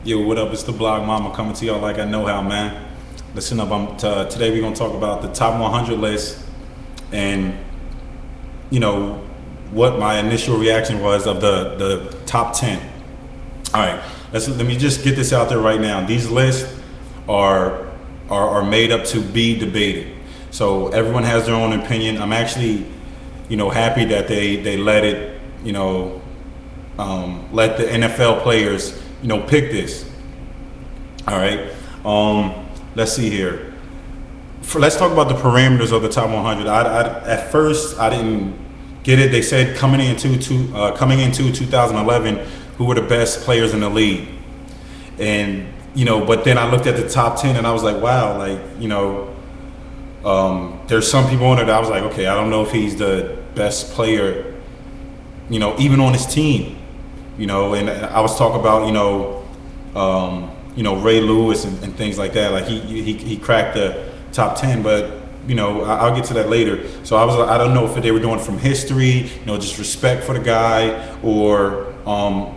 Yo, what up? It's the Blog Mama coming to y'all like I know how, man. Listen up. Today we're gonna talk about the top 100 list, and you know what my initial reaction was of the top 10. All right, let me just get this out there right now. These lists are made up to be debated, so everyone has their own opinion. I'm actually, happy that they let it, let the NFL players pick this. All right. Let's see here. Let's talk about the parameters of the top 100. At first I didn't get it. They said coming into 2011, who were the best players in the league, and but then I looked at the top 10 and I was like, wow, there's some people on it that I was like, okay, I don't know if he's the best player, even on his team. And I was talking about, Ray Lewis and things like that. Like he cracked the top 10, but I'll get to that later. So I don't know if they were doing it from history, just respect for the guy, or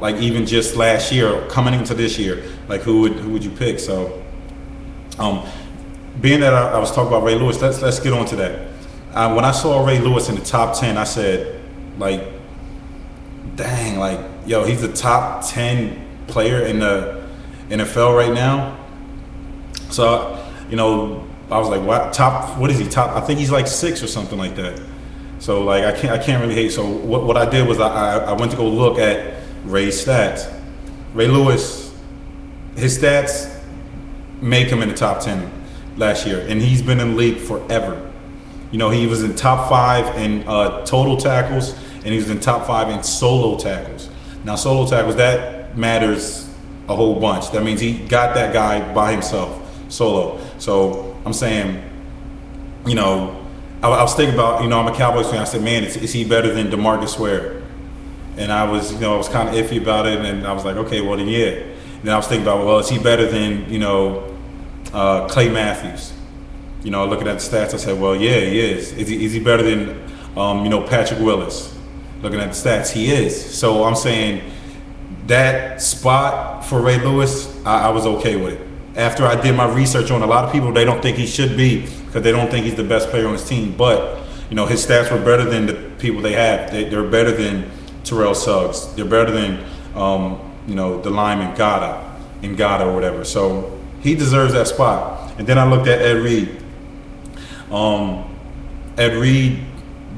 like even just last year coming into this year, like who would you pick? So being that I was talking about Ray Lewis, let's get on to that. When I saw Ray Lewis in the top 10, I said, like, dang, like, yo, he's the top 10 player in the NFL right now. So, I was like, what is he, top? I think he's like 6 or something like that. So, like, I can't really hate. So what I did was I went to go look at Ray's stats. Ray Lewis, his stats make him in the top 10 last year, and he's been in the league forever. He was in top 5 in total tackles, and he was in top 5 in solo tackles. Now, solo tackles, that matters a whole bunch. That means he got that guy by himself, solo. So I'm saying, I was thinking about, I'm a Cowboys fan. I said, man, is he better than DeMarcus Ware? And I was kind of iffy about it, and I was like, okay, well then yeah. And then I was thinking about, well, is he better than Clay Matthews? Looking at the stats, I said, well, yeah, he is. Is he better than Patrick Willis? Looking at the stats, he is. So I'm saying that spot for Ray Lewis, I was okay with it. After I did my research on a lot of people, they don't think he should be because they don't think he's the best player on his team. But his stats were better than the people they have. They're better than Terrell Suggs. They're better than the lineman Ngata or whatever. So he deserves that spot. And then I looked at Ed Reed. Ed Reed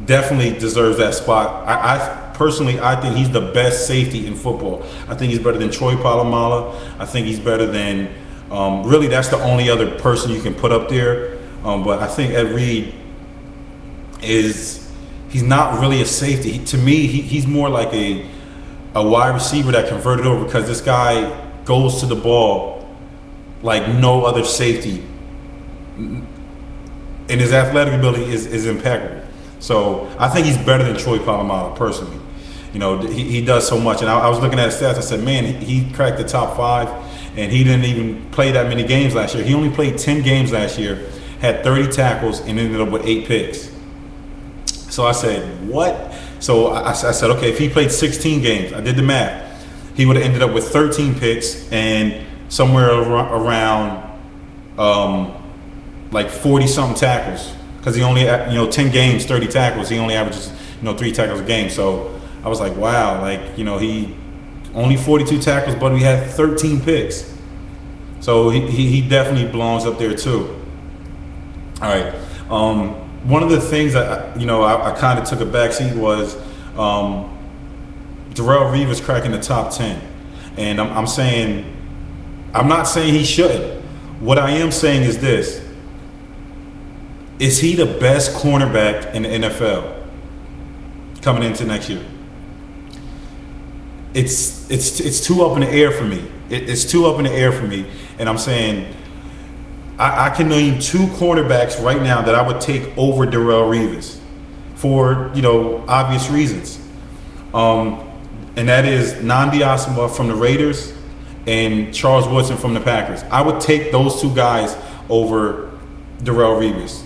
definitely deserves that spot. I personally, I think he's the best safety in football. I think he's better than Troy Polamalu. I think he's better than, really that's the only other person you can put up there. But I think Ed Reed he's not really a safety. To me, he's more like a wide receiver that converted over, because this guy goes to the ball like no other safety. And his athletic ability is impeccable. So I think he's better than Troy Polamalu personally. He does so much. And I was looking at his stats. I said, man, he cracked the top 5, and he didn't even play that many games last year. He only played 10 games last year, had 30 tackles, and ended up with 8 picks. So I said, what? So I said, okay, if he played 16 games, I did the math, he would have ended up with 13 picks and somewhere around like 40-something tackles, because he only, 10 games, 30 tackles. He only averages, 3 tackles a game. So I was like, wow, like, he only 42 tackles, but he had 13 picks. So he definitely belongs up there too. All right. One of the things that, I kind of took a backseat was Darrelle Revis cracking the top 10. And I'm not saying he shouldn't. What I am saying is this. Is he the best cornerback in the NFL coming into next year? It's too up in the air for me. It's too up in the air for me. And I'm saying I can name 2 cornerbacks right now that I would take over Darrelle Revis for, obvious reasons. And that is Nnamdi Asomugha from the Raiders and Charles Woodson from the Packers. I would take those 2 guys over Darrelle Revis.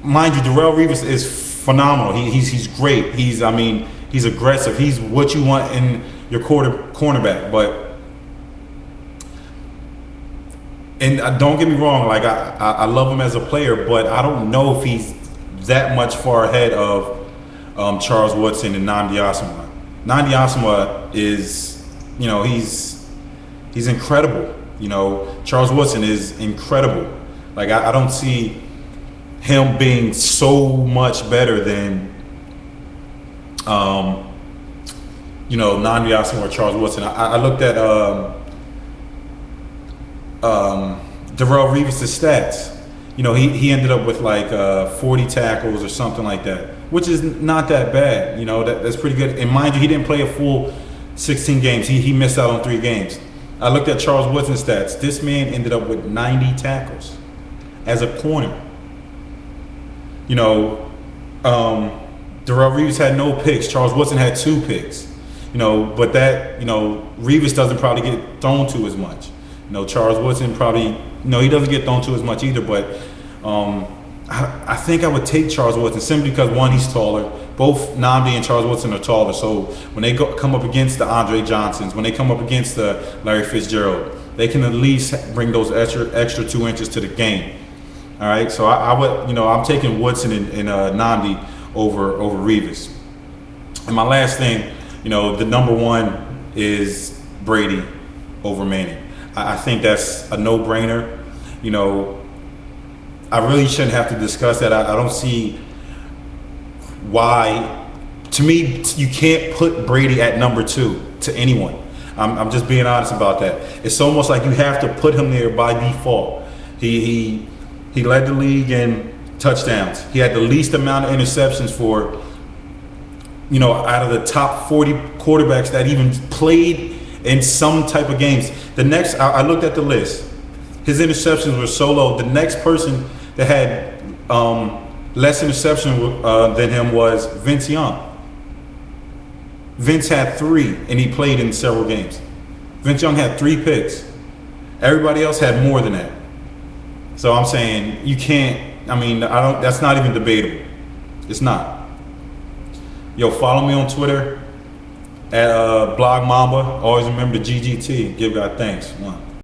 Mind you, Darrelle Revis is phenomenal. He's great. He's aggressive. He's what you want in your cornerback. But and don't get me wrong, like I love him as a player, but I don't know if he's that much far ahead of Charles Woodson and Nnamdi Asomugha. Nnamdi Asomugha is, he's incredible. Charles Woodson is incredible. Like I don't see him being so much better than Nnamdi Asomugha or Charles Woodson. I looked at Darrelle Revis' stats. He ended up with like 40 tackles or something like that, which is not that bad. That's pretty good. And mind you, he didn't play a full 16 games. He missed out on 3 games. I looked at Charles Woodson's stats. This man ended up with 90 tackles as a corner. Darrelle Revis had no picks. Charles Woodson had 2 picks. But that, Revis doesn't probably get thrown to as much. Charles Woodson probably, he doesn't get thrown to as much either. But I think I would take Charles Woodson simply because, one, he's taller. Both Nnamdi and Charles Woodson are taller. So when they come up against the Andre Johnsons, when they come up against the Larry Fitzgerald, they can at least bring those extra 2 inches to the game. All right. So I would, I'm taking Woodson and Nnamdi over Revis. And my last thing, the number 1 is Brady over Manning. I think that's a no-brainer. I really shouldn't have to discuss that. I don't see why. To me, you can't put Brady at number 2 to anyone. I'm just being honest about that. It's almost like you have to put him there by default. He led the league in touchdowns. He had the least amount of interceptions for, out of the top 40 quarterbacks that even played in some type of games. The next, I looked at the list. His interceptions were so low. The next person that had less interception than him was Vince Young. Vince had 3, and he played in several games. Vince Young had 3 picks. Everybody else had more than that. So I'm saying you can't. That's not even debatable. It's not. Yo, follow me on Twitter at Blog Mamba. Always remember the GGT. Give God thanks. 1.